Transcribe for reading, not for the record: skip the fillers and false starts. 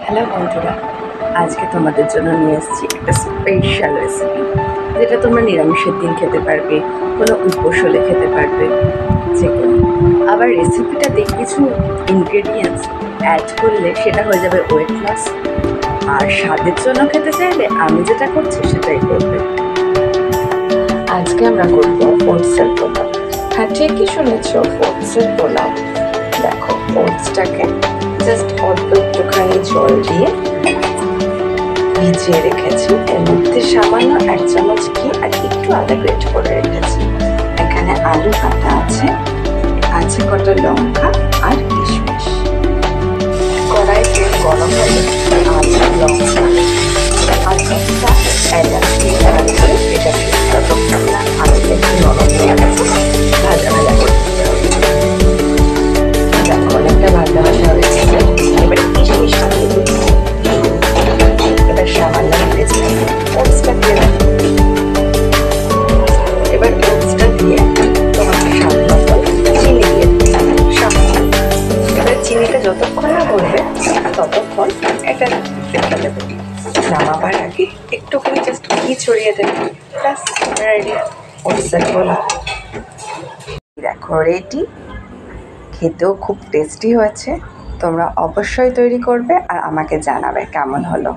Hello বন্ধুরা, আজকে তোমাদের জন্য নিয়ে এসেছি একটা স্পেশাল রেসিপি, যেটা তোমরা নিরামিষের দিন খেতে পারবে, কোনো উপোস হলে খেতে পারবে, যে কোনো। আবার রেসিপিটাতে কিছু ইনগ্রেডিয়েন্টস অ্যাড করলে সেটা হয়ে যাবে ওয়েট লস। আর স্বাদের জন্য খেতে চাইলে আমি যেটা করছি সেটাই করবে। আজকে আমরা করবো ওটসের পোলাও। হ্যাঁ, ঠিকই শুনেছ, ওটসের পোলাও। দেখো, ওটসটাকে জাস্ট অল্প একটুখানি জল দিয়ে ভিজিয়ে রেখেছি। এর মধ্যে সামান্য 1 চামচ ঘি আর একটু আদা গ্রেট করে রেখেছি। এখানে আলু কাটা আছে, আছে কটা লঙ্কা আর কিশমিশ। কড়াই তেল গরম হলে আলু, লঙ্কা আর একটা এলাচ দিয়ে অ্যাড করে এটাকে ততক্ষণ না আলুটা একটু নরম হয়ে গেছে ভাজা ভাজা করতে হবে। দেখো, অনেকটা ভাজা ভাজা হয়েছে। এবার কিশমিশটা দিয়ে দিচ্ছি। এবার সামান্য ভেজে ওটসটা দিয়ে দেবো। এবার ওটসটা দিয়ে তোমাকে স্বাদ মতো চিনি দিয়ে দিতে হবে। এবার চিনিটা যতক্ষণ না বলবে ততক্ষণ এটা রেখে দেবে। নামাবার আগে একটুখানি জাস্ট ঘি ছড়িয়ে দেবে, ব্যাস রেডি ওটসের পোলাও। দেখো রেডি, খেতেও খুব টেস্টি হয়েছে। তোমরা অবশ্যই তৈরি করবে আর আমাকে জানাবে কেমন হলো।